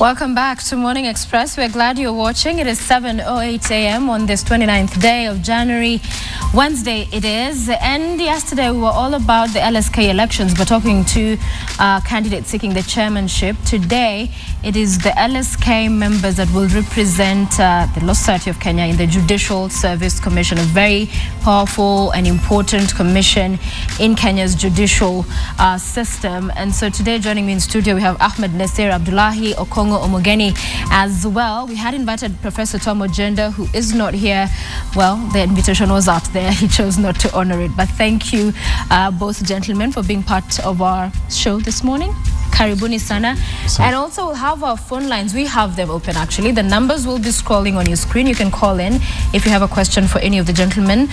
Welcome back to Morning Express. We're glad you're watching. It is 7:08 a.m. on this 29th day of January. Wednesday it is. And yesterday we were all about the LSK elections, but talking to candidates seeking the chairmanship. Today it is the LSK members that will represent the Law Society of Kenya in the Judicial Service Commission, a very powerful and important commission in Kenya's judicial system. And so today joining me in studio we have Nassir, Abdulahi, Mogeni as well. We had invited Professor Tom Ogenda, who is not here. Well, the invitation was out there. He chose not to honor it. But thank you, both gentlemen, for being part of our show this morning. Karibuni sana. And also we'll have our phone lines. We have them open actually. The numbers will be scrolling on your screen. You can call in if you have a question for any of the gentlemen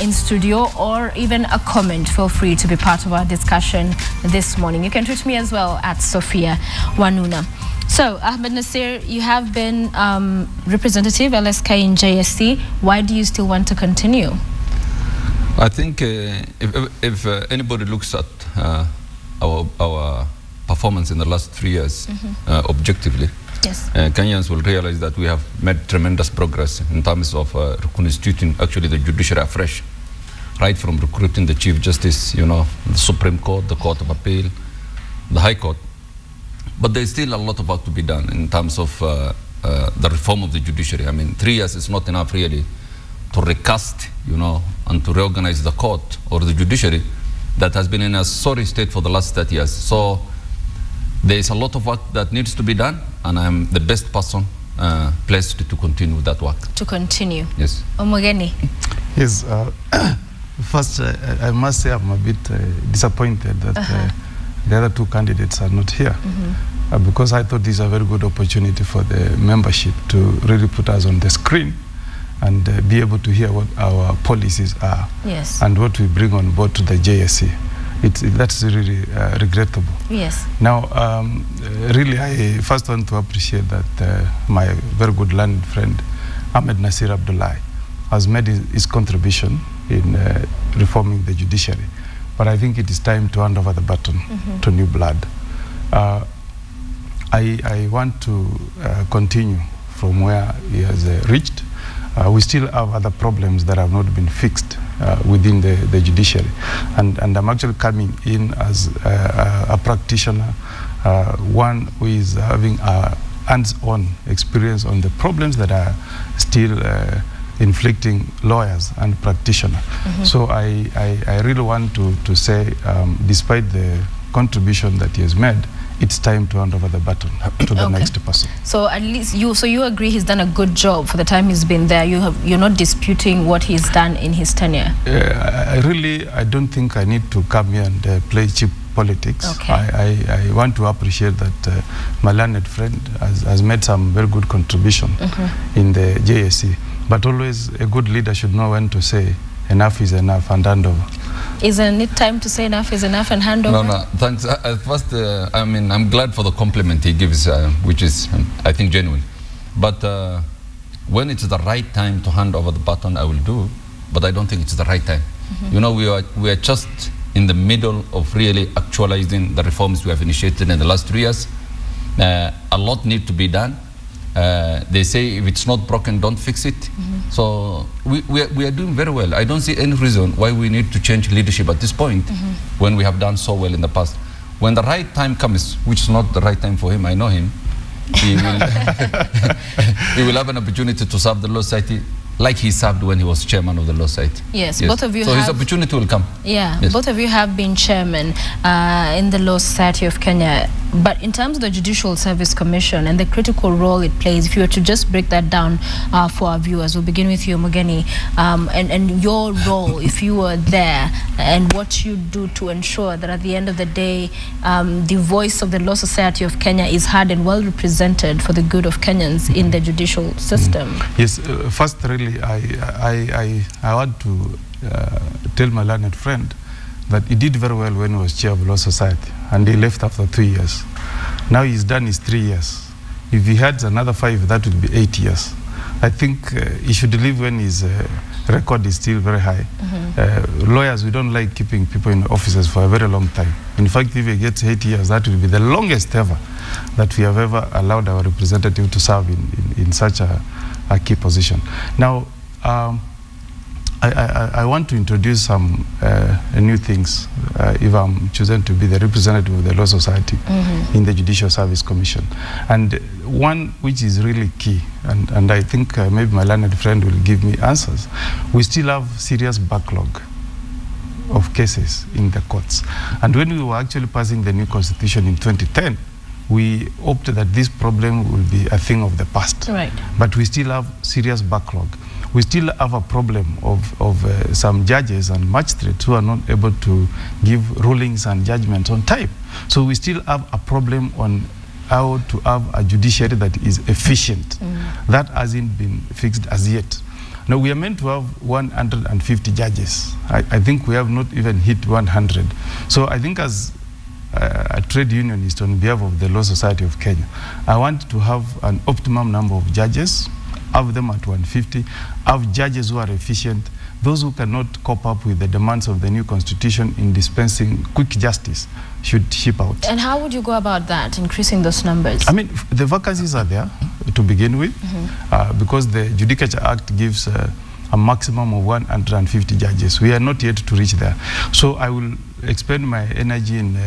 in studio, or even a comment. Feel free to be part of our discussion this morning. You can tweet me as well at Sophia Wanuna. So, Nassir, you have been representative LSK in JSC. Why do you still want to continue? I think if anybody looks at our performance in the last 3 years objectively, yes, Kenyans will realize that we have made tremendous progress in terms of reconstituting actually the judiciary afresh, right from recruiting the Chief Justice, you know, the Supreme Court, the Court of Appeal, the High Court. But there's still a lot of work to be done in terms of the reform of the judiciary. I mean, 3 years is not enough really to recast, you know, and to reorganize the court or the judiciary that has been in a sorry state for the last 30 years. So there is a lot of work that needs to be done, and I'm the best person placed to continue that work. To continue? Yes. Mogeni? Yes. First, I must say I'm a bit disappointed that the other two candidates are not here, because I thought this is a very good opportunity for the membership to really put us on the screen and be able to hear what our policies are, yes, and what we bring on board to the JSC. That's really regrettable. Yes. Now, really, I first want to appreciate that my very good learned friend, Nassir Abdulahi, has made his contribution in reforming the judiciary. But I think it is time to hand over the baton to new blood. I want to continue from where he has reached. We still have other problems that have not been fixed within the judiciary. And I'm actually coming in as a practitioner, one who is having a hands-on experience on the problems that are still inflicting lawyers and practitioners. So I really want to say, despite the contribution that he has made, it's time to hand over the baton to the next person. So at least you agree he's done a good job for the time he's been there. You're not disputing what he's done in his tenure. I don't think I need to come here and play cheap politics. I want to appreciate that my learned friend has made some very good contribution in the JSC. But always a good leader should know when to say enough is enough and hand over. Isn't it time to say enough is enough and hand over? No, thanks. First, I mean, I'm glad for the compliment he gives, which is, I think, genuine. But when it's the right time to hand over the baton, I will do. But I don't think it's the right time. You know, we are just in the middle of really actualizing the reforms we have initiated in the last 3 years. A lot needs to be done. They say if it's not broken, don't fix it. So we are doing very well. I don't see any reason why we need to change leadership at this point when we have done so well in the past. When the right time comes, which is not the right time for him, I know him, he will, he will have an opportunity to serve the Law Society like he served when he was chairman of the Law Society. Yes, both of you his opportunity will come. Yeah, yes. Both of you have been chairman in the Law Society of Kenya. But in terms of the Judicial Service Commission and the critical role it plays, if you were to just break that down for our viewers, we'll begin with you, Mogeni, and your role, if you were there, and what you do to ensure that at the end of the day, the voice of the Law Society of Kenya is heard and well represented for the good of Kenyans in the judicial system. Yes, first, really, I want to tell my learned friend that he did very well when he was chair of Law Society, and he left after 3 years. Now he's done his 3 years. If he had another 5, that would be 8 years. I think he should leave when his record is still very high. Lawyers, we don't like keeping people in offices for a very long time. In fact, if he gets 8 years, that will be the longest ever that we have ever allowed our representative to serve in such a key position. Now, I want to introduce some new things if I'm chosen to be the representative of the Law Society in the Judicial Service Commission. And one which is really key, and I think maybe my learned friend will give me answers, we still have serious backlog of cases in the courts. And when we were actually passing the new constitution in 2010, we hoped that this problem will be a thing of the past. Right. But we still have serious backlog. We still have a problem of some judges and magistrates who are not able to give rulings and judgments on time. So we still have a problem on how to have a judiciary that is efficient. That hasn't been fixed as yet. Now, we are meant to have 150 judges. I think we have not even hit 100. So I think as a trade unionist on behalf of the Law Society of Kenya, I want to have an optimum number of judges, have them at 150, have judges who are efficient, those who cannot cope up with the demands of the new constitution in dispensing quick justice should ship out. And how would you go about that, increasing those numbers? I mean, the vacancies are there to begin with, because the Judicature Act gives a maximum of 150 judges. We are not yet to reach there. So I will expend my energy in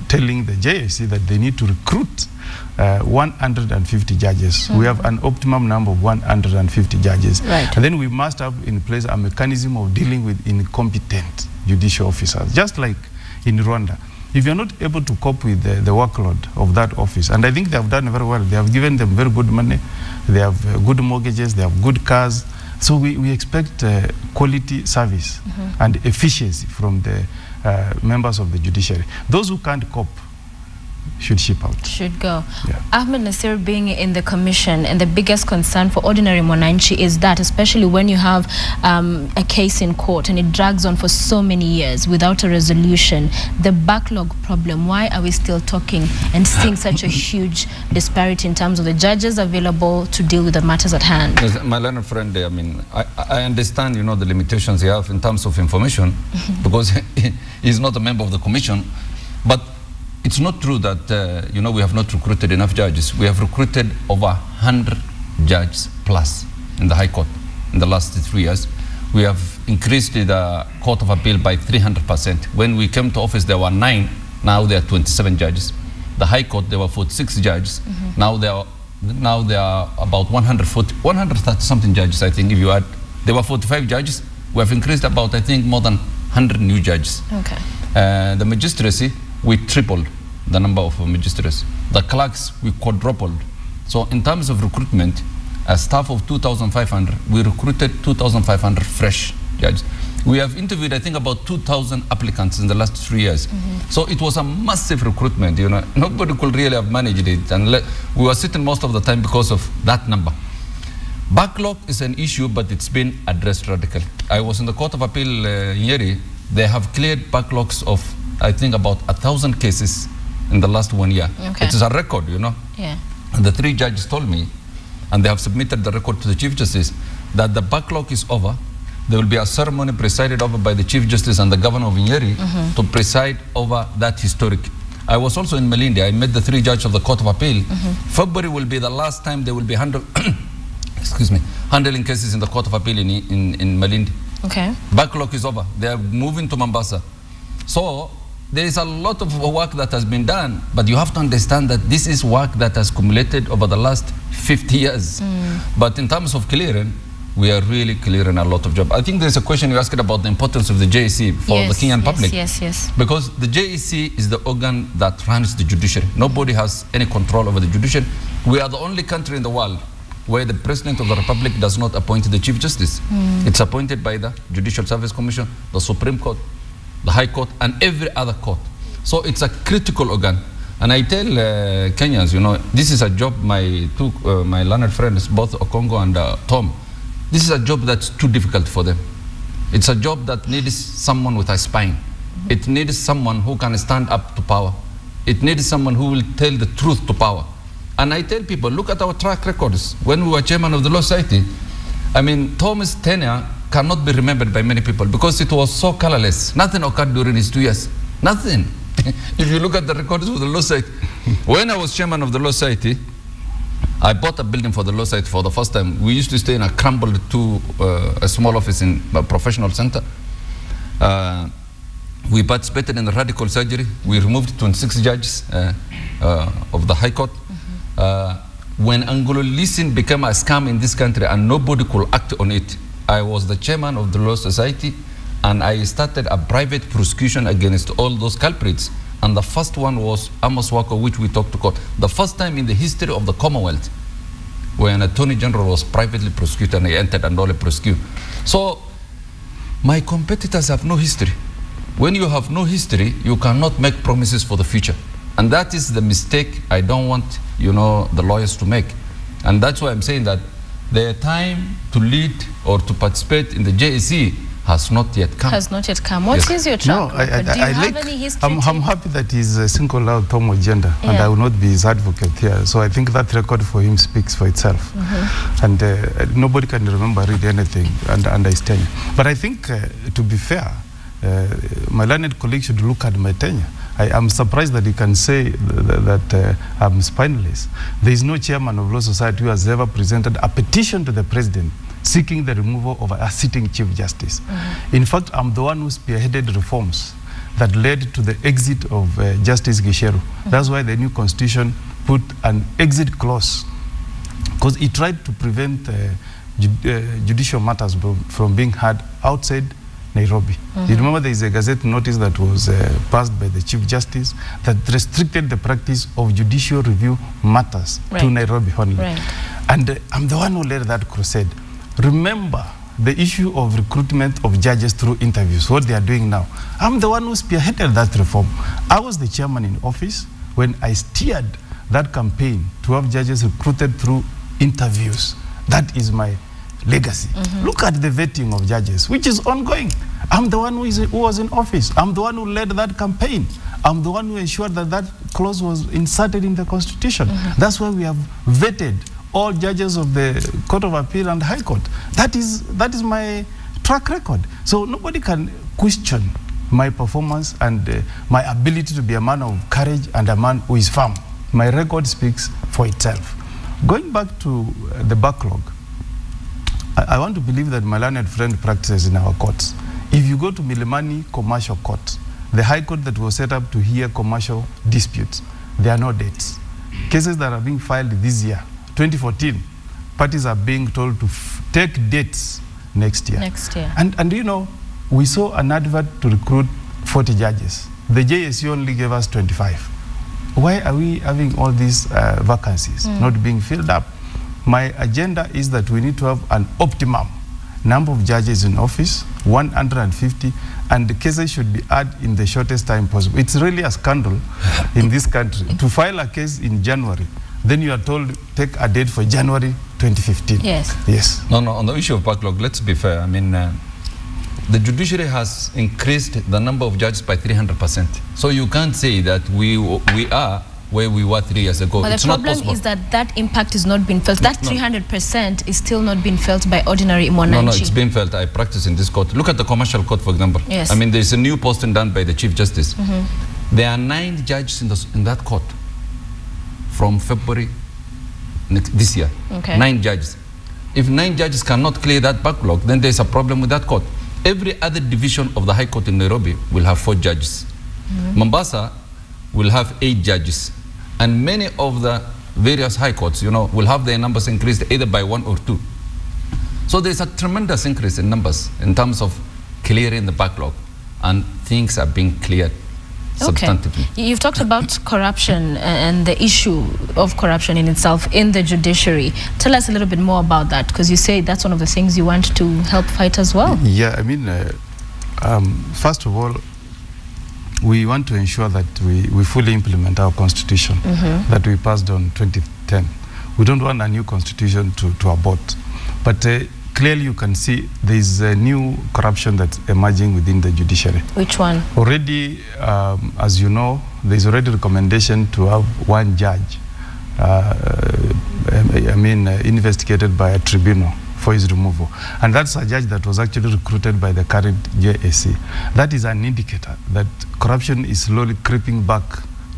telling the JSC that they need to recruit 150 judges. We have an optimum number of 150 judges. Right. And then we must have in place a mechanism of dealing with incompetent judicial officers, just like in Rwanda. If you're not able to cope with the workload of that office, and I think they have done very well, they have given them very good money, they have good mortgages, they have good cars. So we expect quality service and efficiency from the members of the judiciary. Those who can't cope should ship out. Should go. Yeah. Ahmed Nassir being in the commission, and the biggest concern for ordinary Mwananchi is that, especially when you have a case in court and it drags on for so many years without a resolution, the backlog problem, why are we still talking and seeing such a huge disparity in terms of the judges available to deal with the matters at hand? My learned friend, I mean, I understand, you know, the limitations you have in terms of information because he's not a member of the commission, but it's not true that, you know, we have not recruited enough judges. We have recruited over 100 judges plus in the High Court in the last 3 years. We have increased the Court of Appeal by 300%. When we came to office, there were 9. Now there are 27 judges. The High Court, there were 46 judges. Now there are about 130-something judges, I think, if you add. There were 45 judges. We have increased about, I think, more than 100 new judges. Okay. The magistracy, we tripled the number of magistrates. The clerks, we quadrupled. So in terms of recruitment, a staff of 2,500, we recruited 2,500 fresh judges. We have interviewed, I think, about 2,000 applicants in the last 3 years. So it was a massive recruitment, you know. Nobody could really have managed it. And we were sitting most of the time because of that number. Backlog is an issue, but it's been addressed radically. I was in the Court of Appeal in Nyeri. They have cleared backlogs of, I think, about 1,000 cases in the last 1 year. Okay. It is a record, you know. Yeah. And the 3 judges told me, and they have submitted the record to the Chief Justice, that the backlog is over. There will be a ceremony presided over by the Chief Justice and the Governor of Nyeri to preside over that historic. I was also in Malindi. I met the 3 judges of the Court of Appeal. February will be the last time they will be handling cases in the Court of Appeal in Malindi. Okay. Backlog is over. They are moving to Mombasa. So there is a lot of work that has been done, but you have to understand that this is work that has accumulated over the last 50 years. But in terms of clearing, we are really clearing a lot of jobs. I think there's a question you asked about the importance of the JSC for the Kenyan public. Yes. Because the JSC is the organ that runs the judiciary. Nobody has any control over the judiciary. We are the only country in the world where the President of the Republic does not appoint the Chief Justice. It's appointed by the Judicial Service Commission, the Supreme Court, the High Court, and every other court. So it's a critical organ. And I tell Kenyans, you know, this is a job, my learned friends, both Okongo and Tom, this is a job that's too difficult for them. It's a job that needs someone with a spine. It needs someone who can stand up to power. It needs someone who will tell the truth to power. And I tell people, look at our track records. When we were chairman of the Law Society, I mean, Thomas' tenure cannot be remembered by many people because it was so colorless. Nothing occurred during his 2 years. Nothing. If you look at the records of the Law Society, when I was chairman of the Law Society, I bought a building for the Law Society for the first time. We used to stay in a crumbled a small office in a professional center. We participated in the radical surgery. We removed 26 judges of the High Court. When Anglo leasing became a scam in this country and nobody could act on it, I was the chairman of the Law Society, and I started a private prosecution against all those culprits. And the first one was Amos Wako, which we took to court. The first time in the history of the Commonwealth where an Attorney General was privately prosecuted and he entered and only prosecuted. So my competitors have no history. When you have no history, you cannot make promises for the future. And that is the mistake I don't want, you know, the lawyers to make. And that's why I'm saying that their time to lead or to participate in the JSC has not yet come. Has not yet come. What is your track record? Do you have any history? I'm happy that he's singled out Tom Ogenda, and I will not be his advocate here. So I think that record for him speaks for itself. And nobody can remember really anything and his tenure. But I think, to be fair, my learned colleague should look at my tenure. I am surprised that you can say that I'm spineless. There is no chairman of Law Society who has ever presented a petition to the president seeking the removal of a sitting Chief Justice. In fact, I'm the one who spearheaded reforms that led to the exit of Justice Gicheru. That's why the new constitution put an exit clause, because it tried to prevent judicial matters from being heard outside Nairobi. You remember there is a Gazette notice that was passed by the Chief Justice that restricted the practice of judicial review matters to Nairobi only. And I'm the one who led that crusade. Remember the issue of recruitment of judges through interviews, what they are doing now. I'm the one who spearheaded that reform. I was the chairman in office when I steered that campaign to have judges recruited through interviews. That is my legacy. Look at the vetting of judges, which is ongoing. I'm the one who was in office. I'm the one who led that campaign. I'm the one who ensured that that clause was inserted in the Constitution. That's why we have vetted all judges of the Court of Appeal and High Court. That is my track record. So nobody can question my performance and my ability to be a man of courage and a man who is firm. My record speaks for itself. Going back to the backlog, I want to believe that my learned friend practices in our courts. If you go to Milimani Commercial Court, the High Court that was set up to hear commercial disputes, there are no dates. Cases that are being filed this year, 2014, parties are being told to take dates next year. And you know, we saw an advert to recruit 40 judges. The JSC only gave us 25. Why are we having all these vacancies not being filled up? My agenda is that we need to have an optimum number of judges in office, 150, and the cases should be heard in the shortest time possible. It's really a scandal in this country to file a case in January. Then you are told, take a date for January 2015. Yes. No, on the issue of backlog, let's be fair. I mean, the judiciary has increased the number of judges by 300%. So you can't say that we are where we were 3 years ago. But the problem is that that impact is not being felt. That 300% is still not being felt by ordinary Mwananchi. No, it's being felt. I practice in this court. Look at the commercial court, for example. I mean, there's a new posting done by the Chief Justice. There are 9 judges in that court from February this year. 9 judges. If 9 judges cannot clear that backlog, then there's a problem with that court. Every other division of the High Court in Nairobi will have 4 judges. Mombasa will have 8 judges. And many of the various high courts, you know, will have their numbers increased either by 1 or 2. So there's a tremendous increase in numbers in terms of clearing the backlog, and things are being cleared substantively. You've talked about corruption and the issue of corruption in itself in the judiciary. Tell us a little bit more about that, because you say that's one of the things you want to help fight as well. Yeah, I mean, first of all, we want to ensure that we fully implement our constitution that we passed on 2010. We don't want a new constitution to abort. But clearly you can see there is a new corruption that's emerging within the judiciary. Which one? Already, as you know, there is already recommendation to have 1 judge investigated by a tribunal for his removal. And that's a judge that was actually recruited by the current JSC. That is an indicator that corruption is slowly creeping back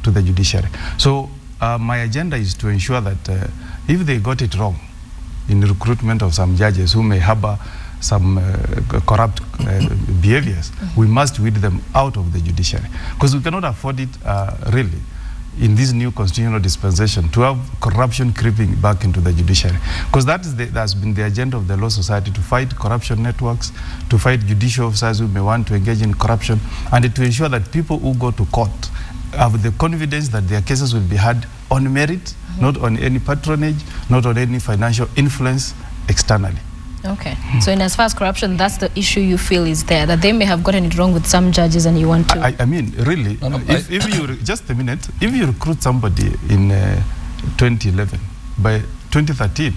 to the judiciary. So my agenda is to ensure that if they got it wrong in the recruitment of some judges who may harbor some corrupt behaviors, we must weed them out of the judiciary. Because we cannot afford it really in this new constitutional dispensation to have corruption creeping back into the judiciary. Because that's been the agenda of the Law Society, to fight corruption networks, to fight judicial officers who may want to engage in corruption, and to ensure that people who go to court have the confidence that their cases will be heard on merit, not on any patronage, not on any financial influence externally. Okay. So in as far as corruption, that's the issue you feel is there, that they may have gotten it wrong with some judges and you want to... I mean, really, if you, just a minute, if you recruit somebody in 2011, by 2013,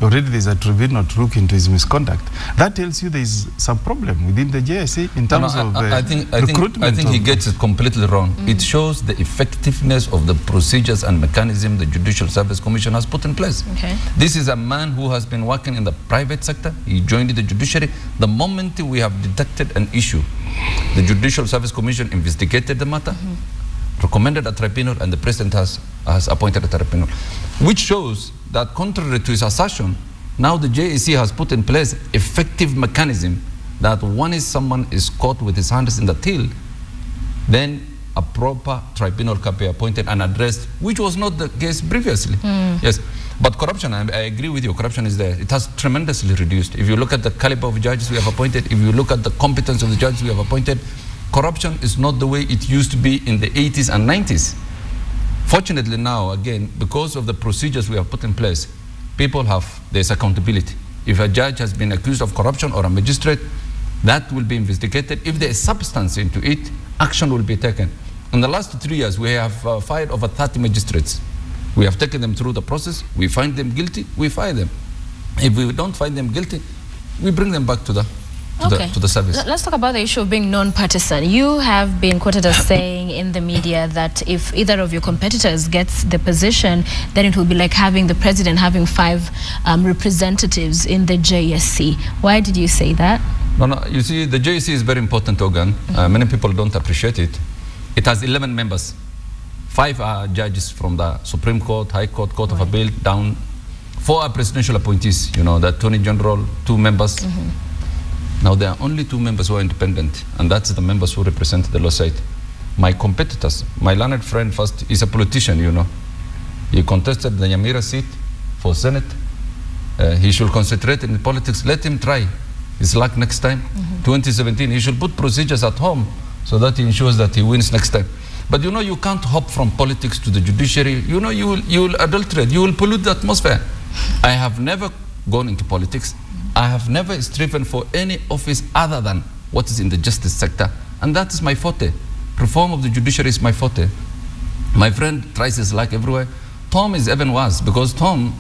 already there's a tribunal to look into his misconduct. That tells you there is some problem within the JSA in terms of recruitment. I think he gets it completely wrong. It shows the effectiveness of the procedures and mechanism the Judicial Service Commission has put in place. Okay. This is a man who has been working in the private sector. He joined the judiciary. The moment we have detected an issue, the Judicial Service Commission investigated the matter, recommended a tribunal, and the President has appointed a tribunal, which shows that contrary to his assertion, now the JSC has put in place effective mechanism that once someone is caught with his hands in the till, then a proper tribunal can be appointed and addressed, which was not the case previously. Yes, but corruption, I agree with you, corruption is there. It has tremendously reduced. If you look at the caliber of judges we have appointed, if you look at the competence of the judges we have appointed, corruption is not the way it used to be in the 80s and 90s. Fortunately now, again, because of the procedures we have put in place, there's accountability. If a judge has been accused of corruption or a magistrate, that will be investigated. If there is substance into it, action will be taken. In the last 3 years, we have fired over 30 magistrates. We have taken them through the process. We find them guilty, we fire them. If we don't find them guilty, we bring them back to the service. Let's talk about the issue of being non-partisan. You have been quoted as saying in the media that if either of your competitors gets the position, then it will be like having the president having 5 representatives in the JSC. Why did you say that? No, you see, the JSC is a very important organ. Many people don't appreciate it. It has 11 members. 5 are judges from the Supreme Court, High Court, Court of Appeal, down. 4 are presidential appointees, you know, the Attorney General, 2 members. Now, there are only 2 members who are independent, and that's the members who represent the law side. My competitors, my learned friend first is a politician, you know. He contested the Nyamira seat for Senate. He should concentrate in politics. Let him try his luck next time. 2017, he should put procedures at home so that he ensures that he wins next time. But you know, you can't hop from politics to the judiciary. You know, you will adulterate, you will pollute the atmosphere. I have never gone into politics. I have never striven for any office other than what is in the justice sector. And that is my forte. Reform of the judiciary is my forte. My friend tries his luck everywhere. Tom is even worse, because Tom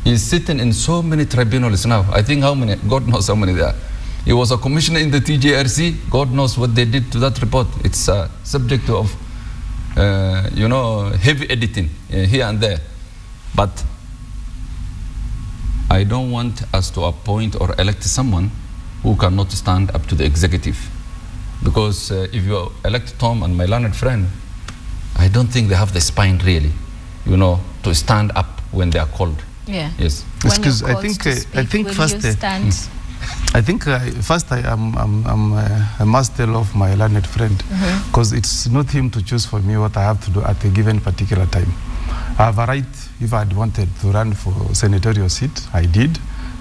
is sitting in so many tribunals now. I think how many, God knows how many there are. He was a commissioner in the TJRC. God knows what they did to that report. It's subject of, you know, heavy editing here and there. But I don't want us to appoint or elect someone who cannot stand up to the executive. Because if you elect Tom and my learned friend, I don't think they have the spine really, you know, to stand up when they are called. Yeah. Yes. Because I think first, I must tell off my learned friend, because it's not him to choose for me what I have to do at a given particular time. I have a right, if I had wanted to run for senatorial seat, I did.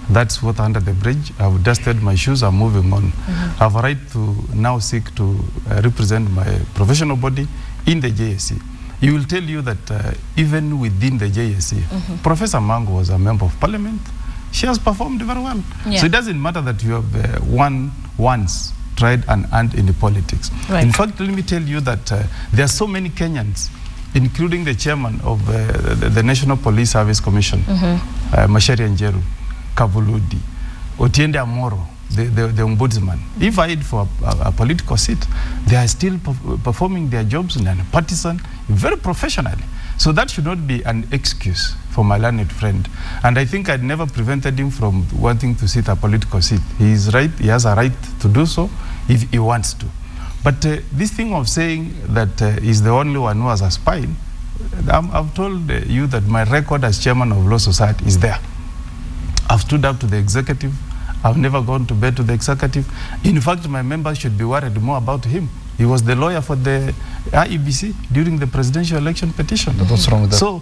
That's what under the bridge. I've dusted my shoes, I'm moving on. I have a right to now seek to represent my professional body in the JSC. He will tell you that even within the JSC, Professor Mango was a member of parliament. She has performed very well. Yeah. So it doesn't matter that you have won once, tried and earned in the politics. Right. In fact, let me tell you that there are so many Kenyans, including the chairman of the National Police Service Commission, Macharia Njeru, Kavuludi, Otiende Amoro, the ombudsman. If vied for a political seat, they are still performing their jobs in a partisan, very professionally. So that should not be an excuse for my learned friend. And I think I'd never prevented him from wanting to sit a political seat. He is right, he has a right to do so if he wants to. But this thing of saying that he's the only one who has a spine, I've told you that my record as chairman of Law Society is there. I've stood up to the executive. I've never gone to bed to the executive. In fact, my members should be worried more about him. He was the lawyer for the IEBC during the presidential election petition. What's wrong with that? So,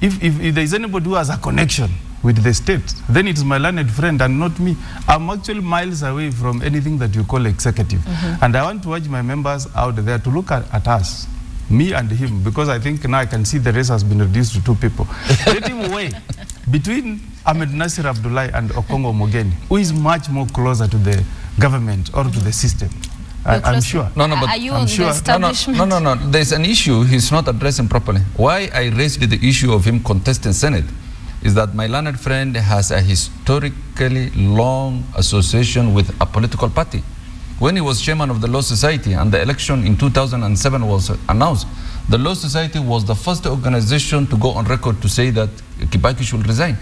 if there is anybody who has a connection with the state, then it is my learned friend and not me. I'm actually miles away from anything that you call executive. And I want to urge my members out there to look at us, me and him, because I think now I can see the race has been reduced to 2 people. Let him weigh between Ahmed Nassir Abdulahi and Okongo Mogeni, who is much more closer to the government or to the system. I'm sure. No, but are you on the establishment? No. There's an issue he's not addressing properly. Why I raised the issue of him contesting Senate is that my learned friend has a historically long association with a political party. When he was chairman of the Law Society and the election in 2007 was announced, the Law Society was the first organization to go on record to say that Kibaki should resign.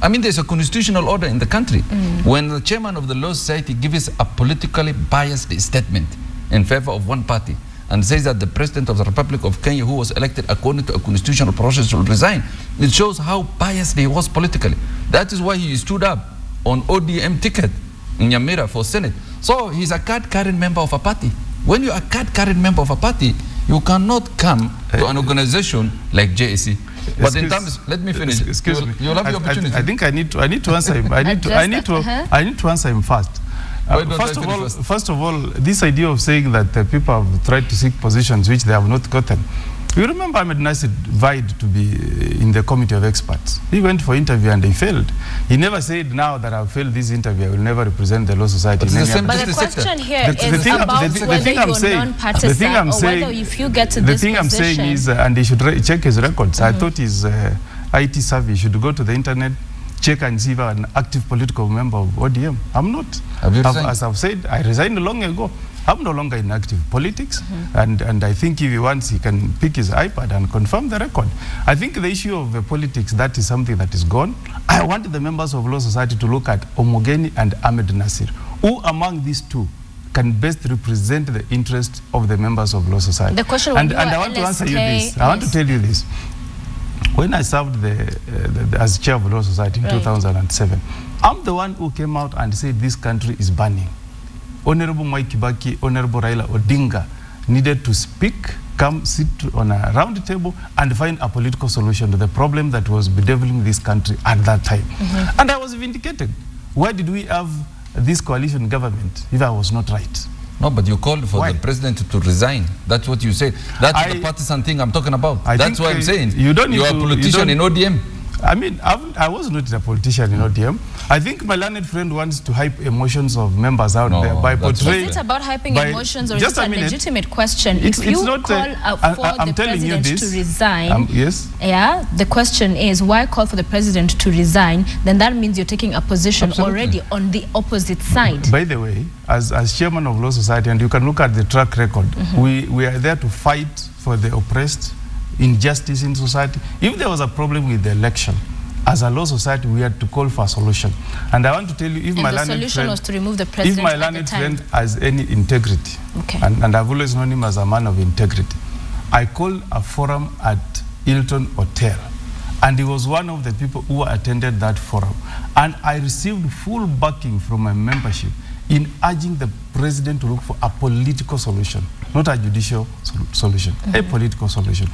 I mean, there's a constitutional order in the country. When the chairman of the Law Society gives a politically biased statement in favor of one party and says that the president of the Republic of Kenya, who was elected according to a constitutional process, should resign, it shows how biased he was politically. That is why he stood up on ODM ticket in Nyamira for Senate. So he's a card-carrying member of a party. When you're a card-carrying member of a party, you cannot come to an organization like JSC. But in terms, let me finish. Excuse me. You'll have the opportunity. I think I need to answer him. I need to answer him first. First of all, this idea of saying that people have tried to seek positions which they have not gotten. You remember Ahmed Nassir vied to be in the committee of experts. He went for interview and he failed. He never said, now that I've failed this interview, I will never represent the Law Society. But the question here is about whether you're non-partisan or whether if you get to this position. The thing I'm saying is, and he should check his records. I thought his IT savvy should go to the internet, check and see if I'm an active political member of ODM. I'm not. As I've said, I resigned long ago. I'm no longer in active politics, and I think if he wants, he can pick his iPad and confirm the record. I think the issue of the politics, that is something that is gone. I want the members of Law Society to look at Mogeni and Ahmed Nassir. Who among these two can best represent the interest of the members of Law Society? The question and I want to answer you this. I want to tell you this. When I served as chair of Law Society in 2007, I'm the one who came out and said this country is burning. Honorable Mwai Kibaki, Honorable Raila Odinga needed to speak, come sit on a round table and find a political solution to the problem that was bedeviling this country at that time. And I was vindicated. Why did we have this coalition government if I was not right? No, but you called for the president to resign. That's what you said. That's the partisan thing I'm talking about. That's what I'm saying. You are a politician in ODM. I mean, I was not a politician in ODM. I think my learned friend wants to hype emotions of members out there by portraying. Is it about hyping emotions, or is it a legitimate question? If you call for the president to resign, yes. Yeah, the question is, why call for the president to resign? Then that means you're taking a position already on the opposite side. By the way, as chairman of Law Society, and you can look at the track record, we are there to fight for the oppressed, injustice in society. If there was a problem with the election, as a Law Society, we had to call for a solution. And I want to tell you, if my learned friend was to remove the president, if my learned friend has any integrity, and I've always known him as a man of integrity, I called a forum at Hilton Hotel, and he was one of the people who attended that forum. And I received full backing from my membership in urging the president to look for a political solution, not a judicial solution, a political solution.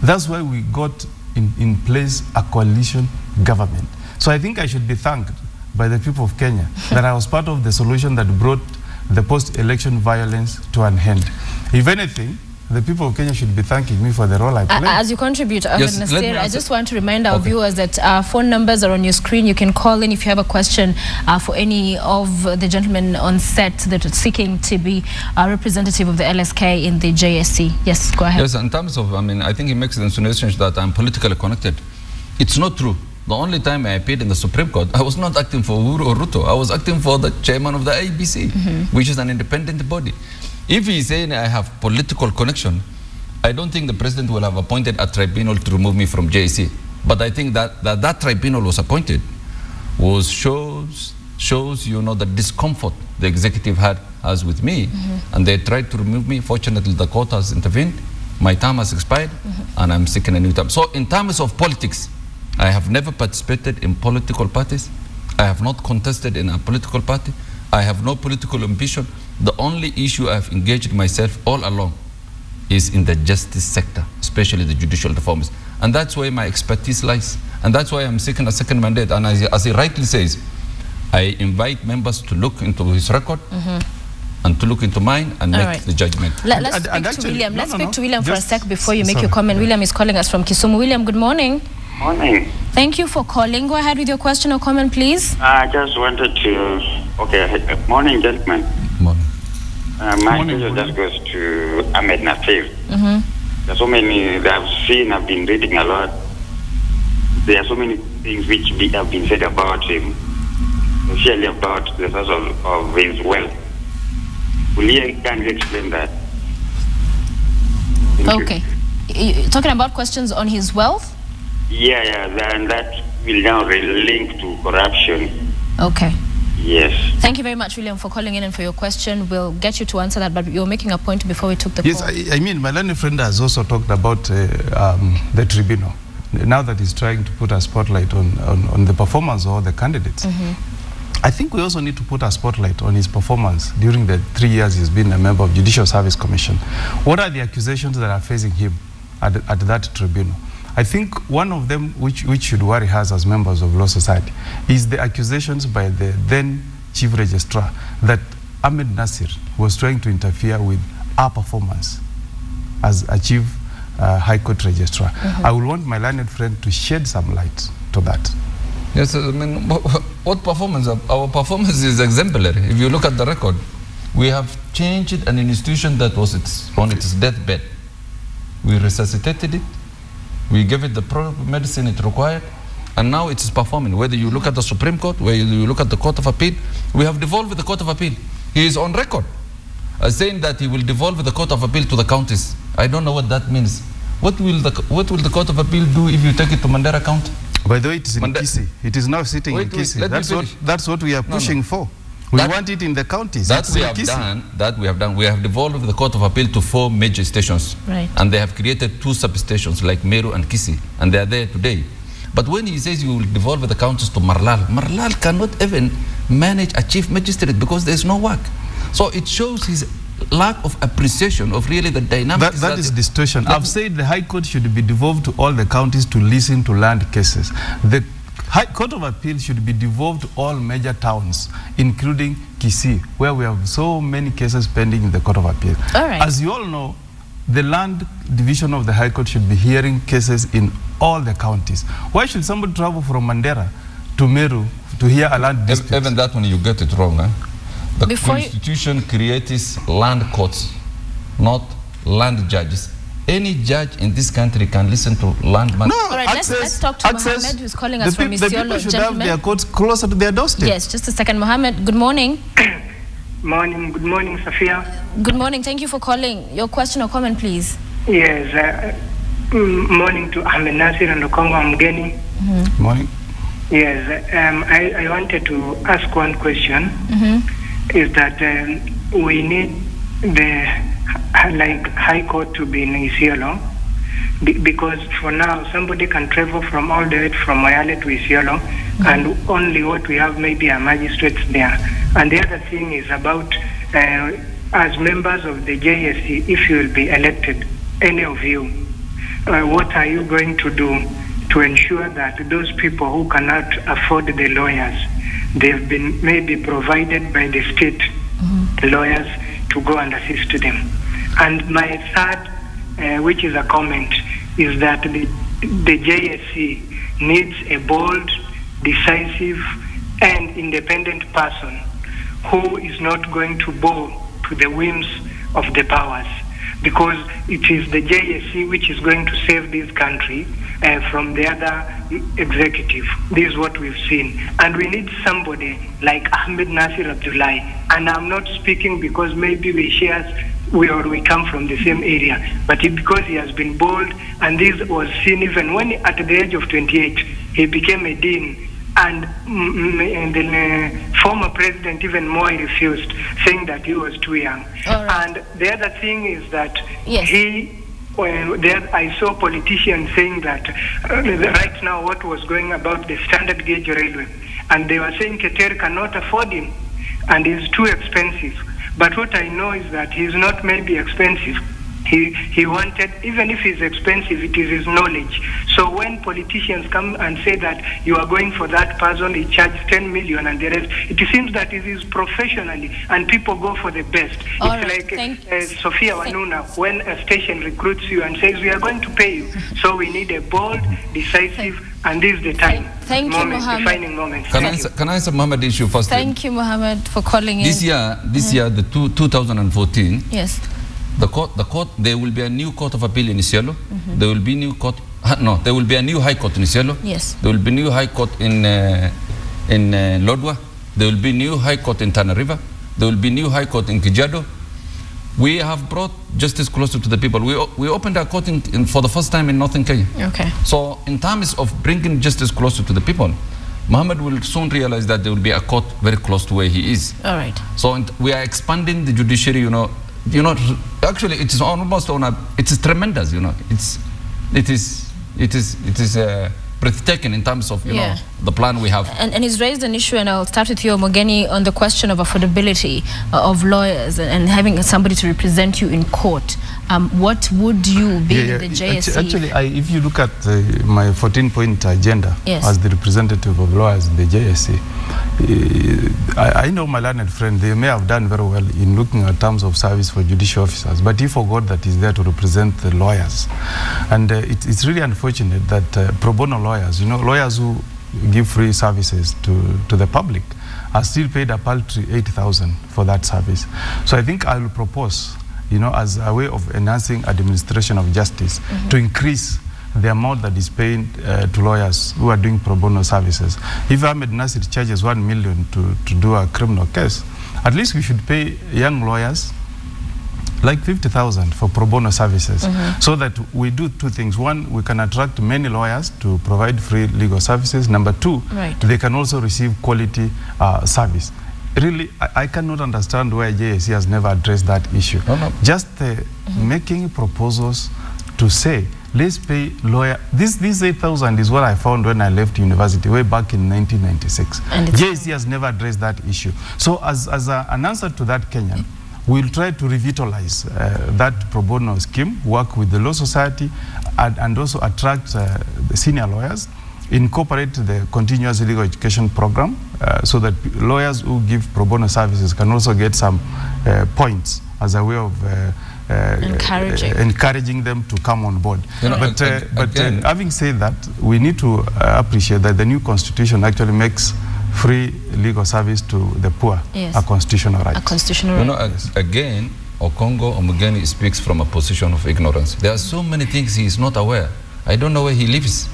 That's why we got in place a coalition government. So I think I should be thanked by the people of Kenya that I was part of the solution that brought the post-election violence to an end. If anything, the people of Kenya should be thanking me for the role I played. As you contribute, Nassir, I just want to remind our viewers that our phone numbers are on your screen. You can call in if you have a question for any of the gentlemen on set that are seeking to be a representative of the LSK in the JSC. Yes, go ahead. Yes, in terms of, I think he makes the insinuation that I'm politically connected. It's not true. The only time I appeared in the Supreme Court, I was not acting for Uhuru or Ruto. I was acting for the chairman of the IEBC, which is an independent body. If he's saying I have political connection, I don't think the president will have appointed a tribunal to remove me from JSC. But I think that tribunal was appointed shows the discomfort the executive has with me, and they tried to remove me. Fortunately, the court has intervened. My term has expired, and I'm seeking a new term. So in terms of politics, I have never participated in political parties. I have not contested in a political party. I have no political ambition. The only issue I've engaged myself all along is in the justice sector, especially the judicial reforms. And that's where my expertise lies. And that's why I'm seeking a second mandate. And as he rightly says, I invite members to look into his record and to look into mine and make the judgment. Let's speak to William for a sec before you make your comment. William is calling us from Kisumu. William, good morning. Morning. Thank you for calling. Go ahead with your question or comment, please. I just wanted to... morning, gentlemen. Morning. My question just goes to Ahmed Nassir. There's so many that I've been reading a lot. There are so many things which have been said about him, especially about the source of his wealth. Can you explain that? Okay. You're talking about questions on his wealth? Yeah, and that will now link to corruption. Okay. Yes. Thank you very much, William, for calling in and for your question. We'll get you to answer that, but you're making a point before we took the call. Yes, I mean, my learned friend has also talked about the tribunal. Now that he's trying to put a spotlight on the performance of the candidates. I think we also need to put a spotlight on his performance during the 3 years he's been a member of Judicial Service Commission. What are the accusations that are facing him at that tribunal? I think one of them which should worry us as members of law society is the accusations by the then Chief Registrar that Ahmed Nassir was trying to interfere with our performance as a Chief High Court Registrar. I will want my learned friend to shed some light to that. Yes, I mean, what performance? Our performance is exemplary. If you look at the record, we have changed an institution that was on its deathbed. We resuscitated it. We gave it the proper medicine it required, and now it is performing. Whether you look at the Supreme Court, whether you look at the Court of Appeal, we have devolved the Court of Appeal. He is on record saying that he will devolve the Court of Appeal to the counties. I don't know what that means. What will the Court of Appeal do if you take it to Mandera County? By the way, it is in Kisii. It is now sitting in Kisii. That's what we are pushing for. We want it in the counties. That we have done. We have devolved the Court of Appeal to 4 major stations. Right. And they have created 2 substations like Meru and Kisii. And they are there today. But when he says you will devolve the counties to Marlal cannot even manage a chief magistrate because there is no work. So it shows his lack of appreciation of really the dynamics. That is distortion. I've said the High Court should be devolved to all the counties to listen to land cases. The High Court of Appeal should be devolved to all major towns, including Kisii, where we have so many cases pending in the Court of Appeal. All right. As you all know, the land division of the High Court should be hearing cases in all the counties. Why should somebody travel from Mandera to Meru to hear a land dispute? Even that one, you get it wrong. The Constitution creates land courts, not land judges. Any judge in this country can listen to land matters. No, all right, let's talk to Mohammed, who's calling us from Isiolo. The people should have their courts closer to their doorstep. Yes, just a second. Mohammed, good morning. Morning. Good morning, Sophia. Good morning. Thank you for calling. Your question or comment, please. Yes. Morning to Ahmed Nassir and Okongo Mogeni. Morning. Yes. I wanted to ask one question. Is that we need the High Court to be in Isiolo, because for now somebody can travel from all the way from Moyale to Isiolo, and only what we have maybe are magistrates there. And the other thing is about as members of the JSC, if you will be elected, any of you, what are you going to do to ensure that those people who cannot afford the lawyers, they've been maybe provided by the state lawyers to go and assist them? And my third, which is a comment, is that the JSC needs a bold, decisive, and independent person who is not going to bow to the whims of the powers, because it is the JSC which is going to save this country from the other executive. This is what we've seen. And we need somebody like Ahmed Nassir Abdulahi. And I'm not speaking because maybe we share we come from the same area. But because he has been bold, and this was seen even when at the age of 28, he became a dean. And the former president even more refused, saying that he was too young. Right. And the other thing is that I saw politicians saying that right now what was going about the standard gauge railway, and they were saying Keter cannot afford him, and he's too expensive. But what I know is that he's not maybe expensive. He wanted, even if he's expensive, it is his knowledge. So when politicians come and say that you are going for that person, he charges 10 million and the rest, it seems that it is professionally, and people go for the best. It's like Sophia Wanuna, when a station recruits you and says, we are going to pay you. So we need a bold, decisive, and this is the time. Thank you, Mohammed. Defining moment. Can I answer Mohammed issue first? Thank you, Mohammed, for calling in. This year, the 2014. Yes. The court, there will be a new court of appeal in Isiolo. There will be new court. No, there will be a new high court in Isiolo. Yes. There will be new high court in Lodwar. There will be new high court in Tana River. There will be new high court in Kajiado. We have brought justice closer to the people. We opened a court for the first time in Northern Kenya. Okay. So in terms of bringing justice closer to the people, Mohammed will soon realize that there will be a court very close to where he is. All right. So we are expanding the judiciary. Actually, it is almost it is tremendous. It is breathtaking in terms of the plan we have. And he's raised an issue, and I'll start with you, Mogeni, on the question of affordability of lawyers and having somebody to represent you in court. What would you be in the JSC? Actually, if you look at my 14-point agenda as the representative of lawyers in the JSC, I know my learned friend, they may have done very well in looking at terms of service for judicial officers, but he forgot that he's there to represent the lawyers. And it's really unfortunate that pro bono lawyers, lawyers who give free services to the public are still paid a paltry 80,000 for that service. So I think I will propose, as a way of enhancing administration of justice, to increase the amount that is paid to lawyers who are doing pro bono services. If Nassir charges 1 million to do a criminal case, at least we should pay young lawyers like 50,000 for pro bono services, so that we do two things. One, we can attract many lawyers to provide free legal services. Number two, they can also receive quality service. Really, I cannot understand why JSC has never addressed that issue. Just making proposals to say, let's pay lawyer. This 8,000 is what I found when I left university way back in 1996. JSC has never addressed that issue. So as an answer to that, Kenyan, we'll try to revitalize that pro bono scheme, work with the law society, and also attract the senior lawyers, incorporate the continuous legal education program, so that lawyers who give pro bono services can also get some points as a way of encouraging them to come on board. But having said that, we need to appreciate that the new constitution actually makes free legal service to the poor a constitutional right. A constitutional right. Again, Okongo Mogeni speaks from a position of ignorance. There are so many things he is not aware. I don't know where he lives.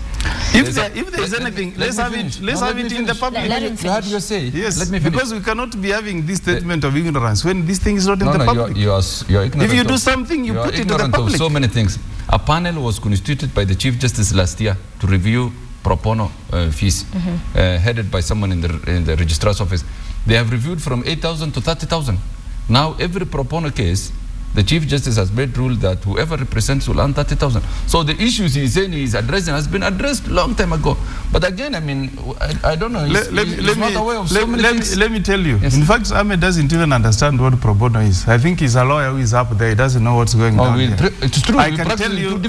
If there is anything, let's have it in the public. You had your say. Yes, let me finish. Because we cannot be having this statement of ignorance when this thing is not in the public. You are ignorant. If you do something, you put it in the public. Of so many things. A panel was constituted by the Chief Justice last year to review pro bono fees, headed by someone in the registrar's office. They have reviewed from 8,000 to 30,000. Now every pro bono case, the Chief Justice has made rule that whoever represents will earn 30,000. So the issues he's saying he's addressing has been addressed long time ago. But again, I mean, I don't know. He's not aware of so many things. Let me tell you. Yes. In fact, Ahmed doesn't even understand what pro bono is. I think he's a lawyer who is up there. He doesn't know what's going on here. It's true. I can tell you.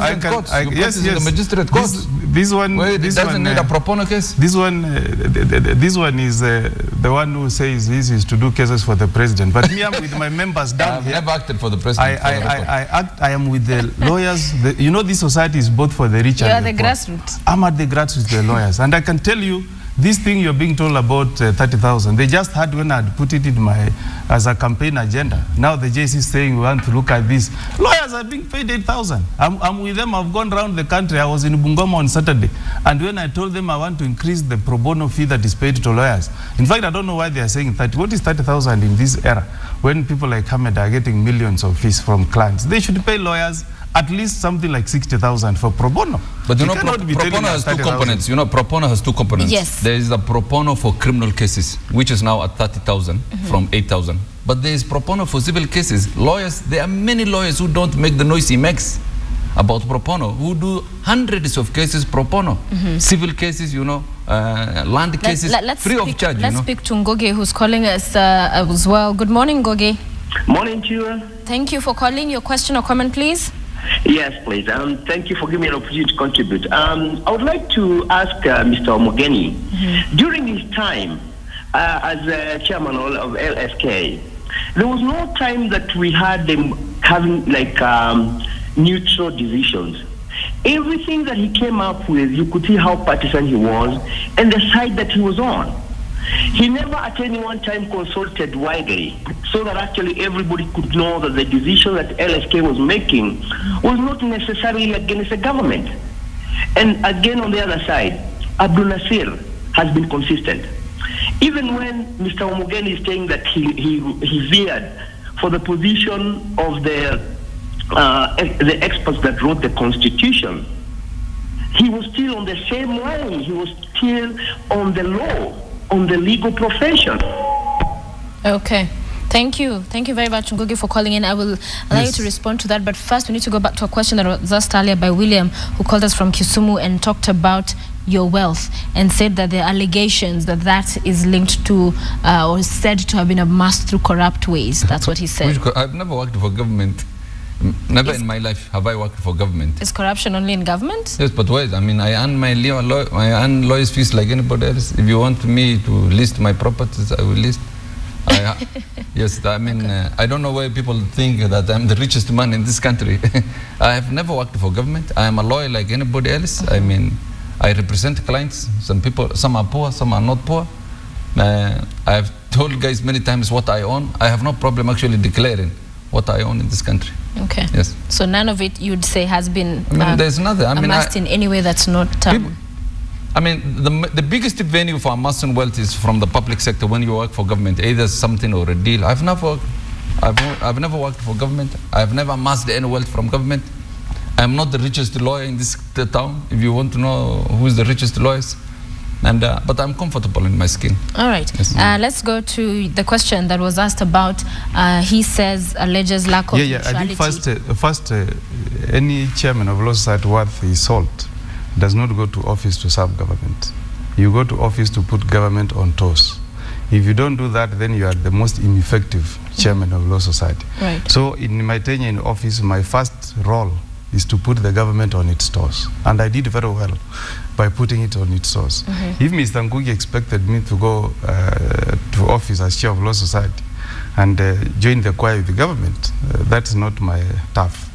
Yes. The magistrate courts. This one doesn't need a pro bono case. This one is the one who says this is to do cases for the president. But me, I'm with my members down here. I've never acted for the president. I am with the lawyers. This society is both for the rich and the poor. You are the grassroots. I'm at the grassroots, the lawyers. And I can tell you, This thing you're being told about 30,000, they just had when I'd put it in as a campaign agenda. Now the JC is saying we want to look at this. Lawyers are being paid 8,000. I'm with them. I've gone around the country. I was in Bungoma on Saturday. And when I told them I want to increase the pro bono fee that is paid to lawyers, in fact, I don't know why they are saying 30. What is 30,000 in this era when people like Hamed are getting millions of fees from clients? They should pay lawyers at least something like 60,000 for pro bono. But you know, pro bono has two components. You know, pro bono has two components. Yes. There is the pro bono for criminal cases, which is now at 30,000 from 8,000. But there is pro bono for civil cases. Lawyers, there are many lawyers who don't make the noise he makes about pro bono, who do hundreds of cases pro bono. Civil cases, you know, land cases, free of charge. Let's speak to Ngoge, who's calling us as well. Good morning, Ngoge. Morning to you. Thank you for calling. Your question or comment, please. Yes, please. Thank you for giving me an opportunity to contribute. I would like to ask Mr. Mogeni, during his time as chairman of LSK, there was no time that we had them having like neutral decisions. Everything that he came up with, you could see how partisan he was and the side that he was on. He never at any one time consulted widely so that actually everybody could know that the decision that LSK was making was not necessarily against the government. And again, on the other side, Nassir has been consistent. Even when Mr. Mogeni is saying that he veered for the position of the experts that wrote the Constitution, he was still on the same line. He was still on the law, on the legal profession. Okay. Thank you. Thank you very much, Ngoge, for calling in. I will allow you to respond to that. But first, we need to go back to a question that was asked earlier by William, who called us from Kisumu and talked about your wealth and said that the allegations that is linked to or said to have been amassed through corrupt ways. That's what he said. I've never worked for government. Never in my life have I worked for government. Is corruption only in government? Yes, but wait, I mean, I earn my lawyer's fees like anybody else. If you want me to list my properties, I will list. Yes, I mean, I don't know why people think that I'm the richest man in this country. I have never worked for government. I am a lawyer like anybody else. I mean, I represent clients. Some people, some are poor, some are not poor. I have told guys many times what I own. I have no problem actually declaring what I own in this country. Okay. Yes. So none of it, you'd say, has been there's nothing. I mean, amassed in any way that's not... I mean, the biggest venue for amassing wealth is from the public sector when you work for government, either something or a deal. I've never worked for government. I've never amassed any wealth from government. I'm not the richest lawyer in this town, if you want to know who is the richest lawyers. And, but I'm comfortable in my skin. All right. Yes. Let's go to the question that was asked about, he says, alleges lack of neutrality. I think first any chairman of law society worth his salt does not go to office to serve government. You go to office to put government on toes. If you don't do that, then you are the most ineffective chairman of law society. Right. So in my tenure in office, my first role is to put the government on its toes. And I did very well by putting it on its toes. If Mr. Ngugi expected me to go to office as chair of law society and join the choir with the government, that's not my task.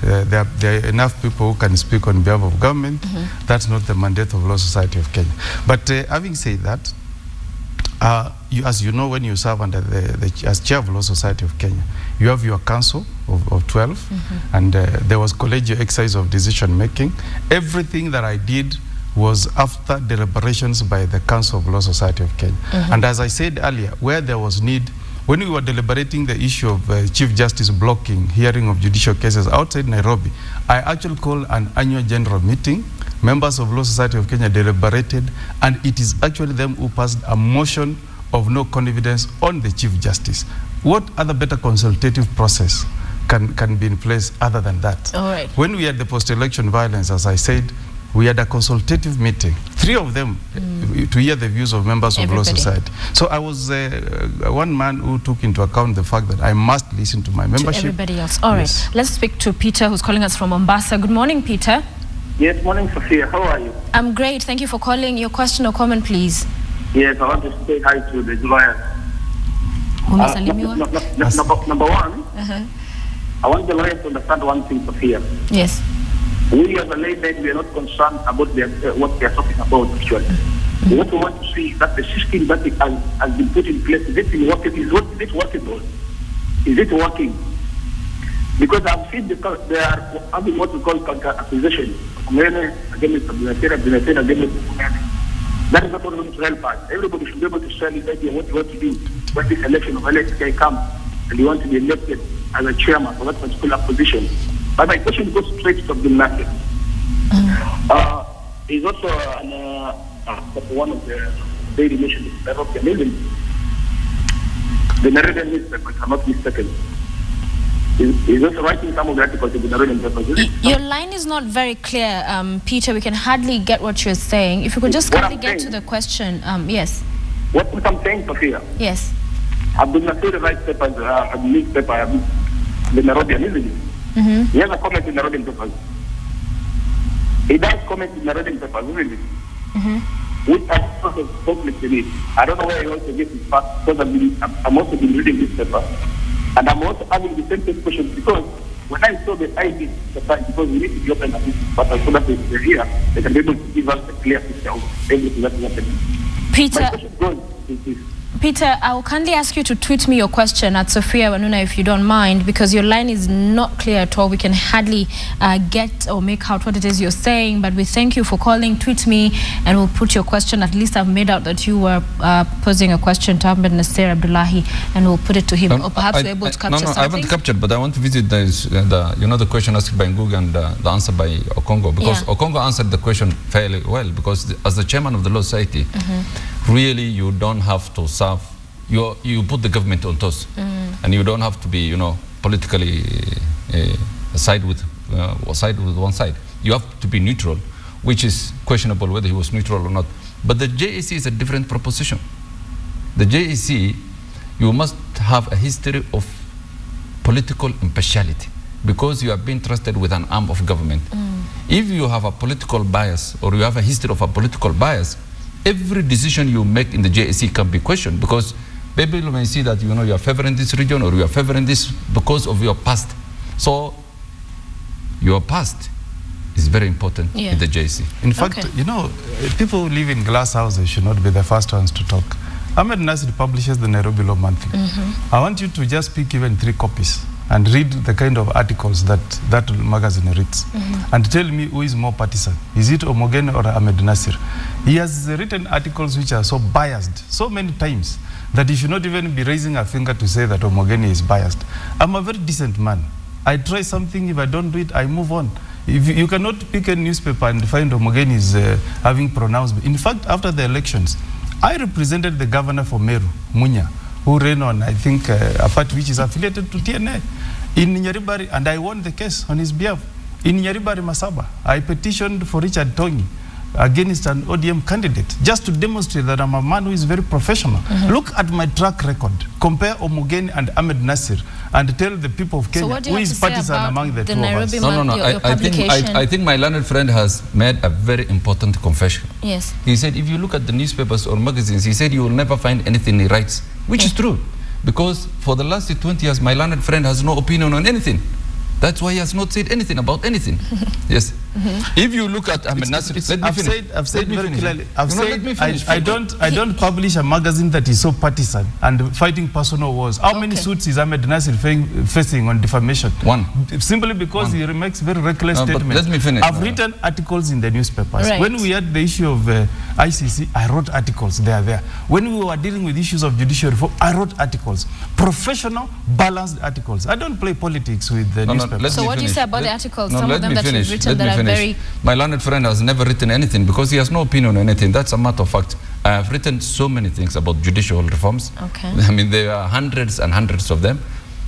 There are enough people who can speak on behalf of government. That's not the mandate of Law Society of Kenya. But having said that, as you know, when you serve under as chair of Law Society of Kenya, you have your council of 12, and there was collegial exercise of decision making. Everything that I did was after deliberations by the Council of Law Society of Kenya. And as I said earlier, where there was need, when we were deliberating the issue of Chief Justice blocking hearing of judicial cases outside Nairobi, I actually called an annual general meeting. Members of Law Society of Kenya deliberated, and it is actually them who passed a motion of no confidence on the Chief Justice. What other better consultative process can be in place other than that? All right. When we had the post-election violence, as I said, we had a consultative meeting, 3 of them, to hear the views of members of Law Society. So I was one man who took into account the fact that I must listen to my membership. To everybody else. All right. Let's speak to Peter, who's calling us from Mombasa. Good morning, Peter. Yes, morning, Sophia. How are you? I'm great. Thank you for calling. Your question or comment, please. Yes, I want to say hi to the lawyer. Number one, I want the lawyer to understand one thing, Sophia. Yes. We as a layman, we are not concerned about what they are talking about actually. What we want to see is that the system that has been put in place, is it workable? Is it working? Because I've seen they are having what we call counter-accusation. Against Nassir against Mogeni. That is not what we want to help us. Everybody should be able to share his idea what you want to do when this election of LSK comes and you want to be elected as a chairman for that particular position. But my question goes straight to Abdulahi. He's also one of the daily nations in the Nigerian newspaper, if I'm not mistaken. He's also writing some of the articles in the Nigerian newspaper. Your line is not very clear, Peter. We can hardly get what you're saying. If you could just kindly get to the question, yes. What I'm saying, Sophia? Yes. Nassir writes papers, a newspaper, the Nigerian, isn't it? He has a comment in the Nigerian papers. He does comment in the Nigerian papers, isn't it? Which I sort of conflict in it. I don't know where he also gets his facts, because I'm also been reading this paper. And I'm also having the same question, because when I saw the ID, because we need to be open at this, but as soon as they're here, they can be able to give us a clear picture of everything that is happening. Peter, my question goes is this. Peter, I will kindly ask you to tweet me your question at Sophia Wanuna if you don't mind, because your line is not clear at all. We can hardly get or make out what it is you're saying, but we thank you for calling. Tweet me and we'll put your question. At least I've made out that you were posing a question to Ahmed Nassir Abdulahi, and we'll put it to him. Or perhaps we're able to capture something. I haven't captured, but I want to visit the question asked by Ngugi and the answer by Okongo, because Okongo answered the question fairly well, because as the chairman of the Law Society, really you don't have to serve, you put the government on toast, and you don't have to be, politically side with one side. You have to be neutral, which is questionable whether he was neutral or not. But the JAC is a different proposition. The JAC, you must have a history of political impartiality, because you have been trusted with an arm of government. If you have a political bias, or you have a history of a political bias, every decision you make in the JAC can be questioned, because people may see that you are favoring this region, or you are favoring this because of your past. So your past is very important in the JAC. In fact, people who live in glass houses should not be the first ones to talk. Ahmed Nassir publishes the Nairobi Law Monthly. I want you to just pick even 3 copies and read the kind of articles that magazine reads, and tell me who is more partisan. Is it Mogeni or Ahmed Nassir? He has written articles which are so biased so many times that he should not even be raising a finger to say that Mogeni is biased. I'm a very decent man. I try something, if I don't do it, I move on. If you cannot pick a newspaper and find Mogeni is having pronounced. In fact, after the elections, I represented the governor for Meru, Munya, who ran on, I think, a party which is affiliated to TNA in Nyaribari, and I won the case on his behalf. In Nyaribari, Masaba, I petitioned for Richard Tongi against an ODM candidate, just to demonstrate that I'm a man who is very professional. Look at my track record. Compare Mogeni and Ahmed Nassir, and tell the people of Kenya who is partisan among the two of us. I think my learned friend has made a very important confession. Yes. He said, if you look at the newspapers or magazines, he said you will never find anything he writes, which is true. Because for the last 20 years, my learned friend has no opinion on anything. That's why he has not said anything about anything. Yes. If you look at Ahmed Nassir, I've said very clearly. I don't publish a magazine that is so partisan and fighting personal wars. How many suits is Ahmed Nassir facing on defamation? 1. Simply because he makes very reckless statements. Let me finish. I've written articles in the newspapers. Right. When we had the issue of ICC, I wrote articles. They are there. When we were dealing with issues of judicial reform, I wrote articles. Professional, balanced articles. I don't play politics with the newspapers. So what do you say about the articles? Some of them that you've written that are very... My learned friend has never written anything because he has no opinion on anything. That's a matter of fact. I have written so many things about judicial reforms. Okay. I mean, there are hundreds and hundreds of them.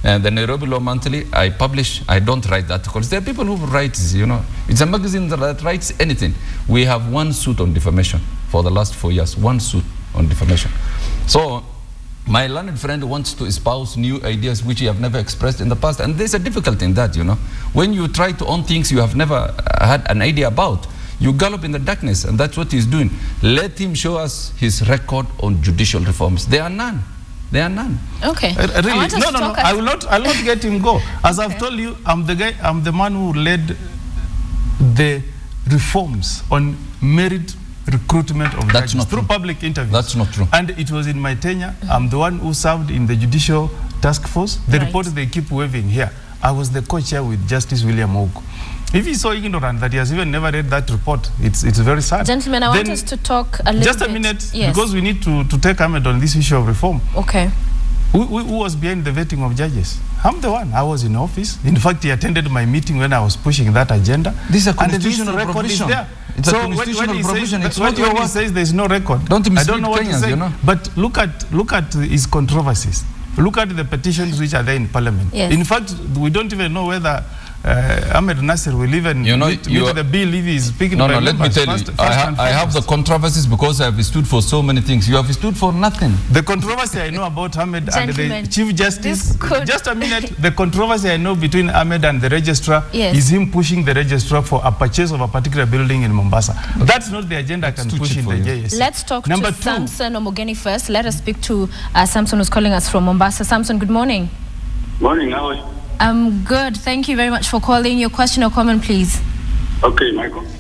And the Nairobi Law Monthly, I don't write the articles. There are people who write, it's a magazine that writes anything. We have 1 suit on defamation for the last 4 years. 1 suit on defamation. So, my learned friend wants to espouse new ideas which you have never expressed in the past. And there's a difficulty in that, When you try to own things you have never had an idea about, you gallop in the darkness, and that's what he's doing. Let him show us his record on judicial reforms. There are none. There are none. Okay. Really? No. I will not get him go. As I've told you, I'm the man who led the reforms on merit recruitment of judges through public interviews. That's not true. And it was in my tenure. I'm the one who served in the judicial task force. The report they keep waving here, I was the co-chair with Justice William Ogu. If he's so ignorant that he has even never read that report, it's very sad. Gentlemen, I want us to talk a little bit. Just a minute, because we need to take Ahmed on this issue of reform. Okay. Who was behind the vetting of judges? I'm the one. I was in office. In fact, he attended my meeting when I was pushing that agenda. This is a constitutional provision. It's a constitutional provision. It's not your word. He says there's no record. Don't mislead I don't know what Kenyans, to say. But look at his controversies. Look at the petitions which are there in Parliament. Yes. In fact, we don't even know whether Ahmed Nassir will even meet the bill if he's speaking. No, let me tell you, I have the controversies because I have stood for so many things. You have stood for nothing. The controversy I know about Ahmed and the Chief Justice, just a minute, the controversy I know between Ahmed and the registrar is him pushing the registrar for a purchase of a particular building in Mombasa. That's not the agenda I can push in the JSC. Let's talk to Samson or Mogeni first. Let us speak to Samson, who's calling us from Mombasa. Samson, good morning. Morning, how are you? I'm good. Thank you very much for calling. Your question or comment, please. Okay, my comment.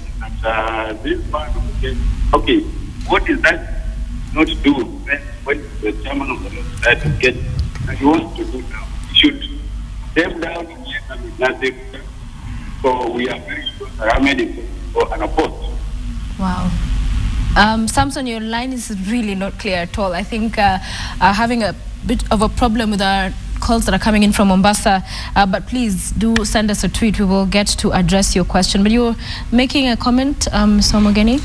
This part of the okay, what is that not do when the chairman of the get he wants to do now? He should step down and let Nassir. So we are very sure that Ahmed is for an opposed. Wow. Samson, your line is really not clear at all. I think having a bit of a problem with our calls that are coming in from Mombasa, but please do send us a tweet. We will get to address your question. But you're making a comment, Mr. Mogeni?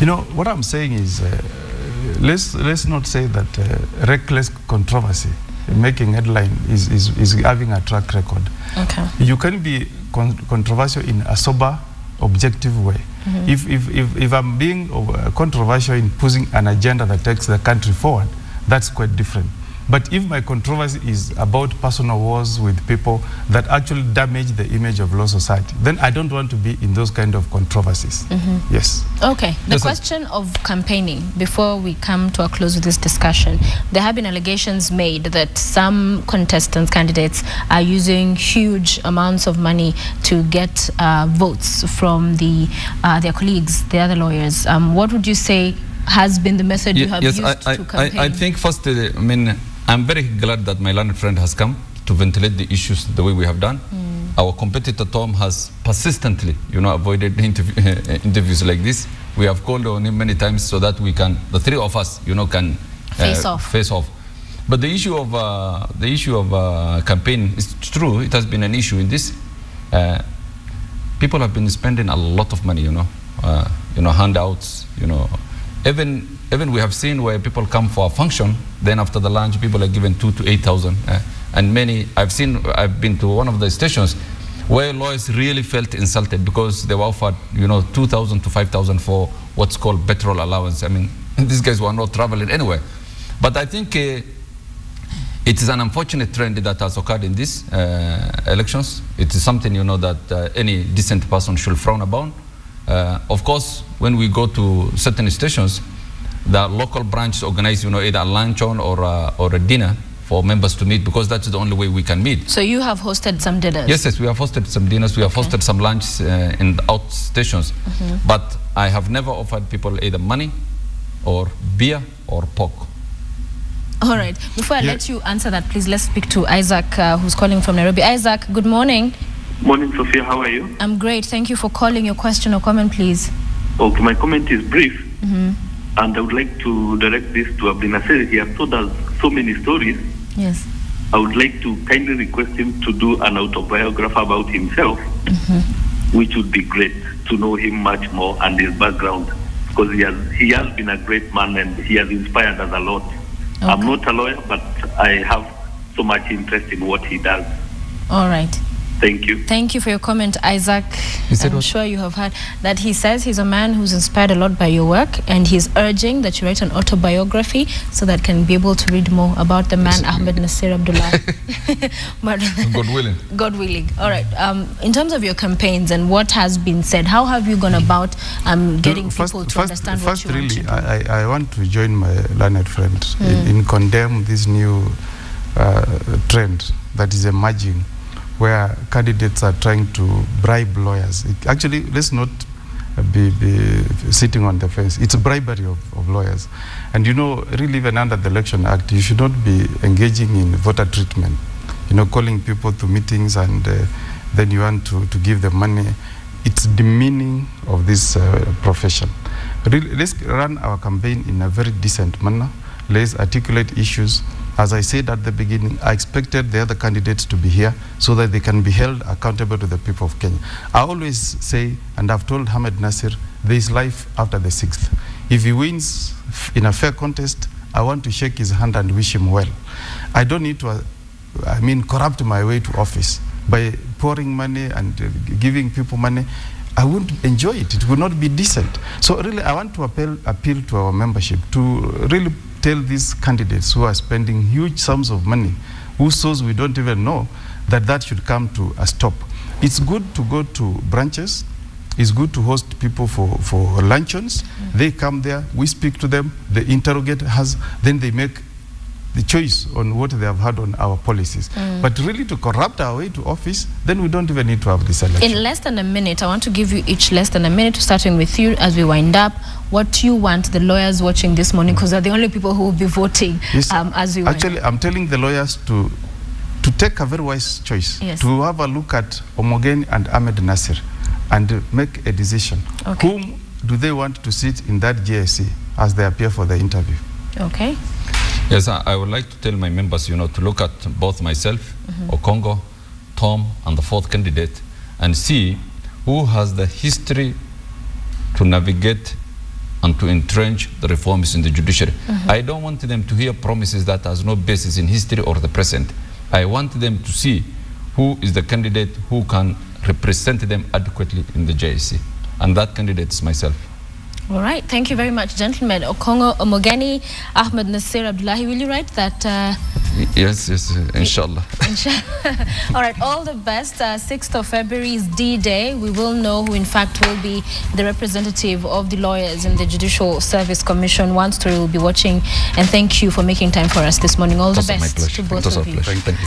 You know, what I'm saying is, let's not say that reckless controversy, making headline, is having a track record. Okay. You can be controversial in a sober, objective way. If I'm being controversial in pushing an agenda that takes the country forward, that's quite different. But if my controversy is about personal wars with people that actually damage the image of law society, then I don't want to be in those kind of controversies. Yes. Okay. The question of campaigning, before we come to a close with this discussion, there have been allegations made that some contestants, candidates, are using huge amounts of money to get votes from their colleagues, the other lawyers. What would you say has been the method you have used to campaign? I think first, I'm very glad that my learned friend has come to ventilate the issues the way we have done. Our competitor Tom has persistently, avoided interviews like this. We have called on him many times so that we can, the three of us, can face off. But the issue of campaign is true. It has been an issue in this. People have been spending a lot of money, handouts, Even we have seen where people come for a function, then after the lunch, people are given 2,000 to 8,000. And many, I've been to one of the stations where lawyers really felt insulted because they were offered, 2,000 to 5,000 for what's called petrol allowance. I mean, these guys were not traveling anywhere. But I think it is an unfortunate trend that has occurred in these elections. It is something, that any decent person should frown upon. Of course, when we go to certain stations, the local branches organize, either a luncheon or a dinner for members to meet, because that's the only way we can meet. So you have hosted some dinners? Yes, we have hosted some dinners. We have hosted some lunches in the out stations. But I have never offered people either money or beer or pork. All right. Before I let you answer that, please, let's speak to Isaac, who's calling from Nairobi. Isaac, good morning. Morning, Sophia. How are you? I'm great. Thank you for calling. Your question or comment, please. Okay, my comment is brief. And I would like to direct this to Nassir. He has told us so many stories. Yes. I would like to kindly request him to do an autobiography about himself, which would be great to know him much more and his background, because he has been a great man and he has inspired us a lot. Okay. I'm not a lawyer, but I have so much interest in what he does. All right. Thank you. Thank you for your comment, Isaac. I'm sure you have heard that he says he's a man who's inspired a lot by your work, and he's urging that you write an autobiography so that can be able to read more about the man, Ahmed Nassir Abdulahi. God willing. God willing. All right. In terms of your campaigns and what has been said, how have you gone about getting people to understand what you want to do? I want to join my learned friend in condemn this new trend that is emerging, where candidates are trying to bribe lawyers. Actually, let's not be sitting on the fence. It's a bribery of lawyers. And you know, really even under the Election Act, you should not be engaging in voter treatment. You know, calling people to meetings and then you want to give them money. It's demeaning of this profession. Really, let's run our campaign in a very decent manner. Let's articulate issues. As I said at the beginning, I expected the other candidates to be here so that they can be held accountable to the people of Kenya. I always say, and I've told Nassir, there is life after the 6th. If he wins in a fair contest, I want to shake his hand and wish him well. I don't need to, corrupt my way to office by pouring money and giving people money. I wouldn't enjoy it. It would not be decent. So really, I want to appeal to our membership to really tell these candidates who are spending huge sums of money, whose source we don't even know, that should come to a stop. It's good to go to branches. It's good to host people for luncheons. They come there, we speak to them, they interrogate us, then they make the choice on what they have had on our policies. But really to corrupt our way to office, then we don't even need to have this election. In less than a minute, I want to give you each less than a minute, starting with you as we wind up, what you want the lawyers watching this morning, because they're the only people who will be voting as we wind up. Actually, I'm telling the lawyers to take a very wise choice, to have a look at Mogeni and Nassir and make a decision. Okay. Whom do they want to sit in that JSC as they appear for the interview? Okay. Yes, I would like to tell my members, to look at both myself, Okongo, Tom, and the 4th candidate, and see who has the history to navigate and to entrench the reforms in the judiciary. I don't want them to hear promises that has no basis in history or the present. I want them to see who is the candidate who can represent them adequately in the JSC. And that candidate is myself. All right, thank you very much, gentlemen. Okongo, Mogeni, Nassir, Abdulahi, will you write that? Yes, inshallah. All right, all the best. 6th of February is D-Day. We will know who, in fact, will be the representative of the lawyers in the Judicial Service Commission. One Story will be watching. And thank you for making time for us this morning. All the best to both of you. Thank you.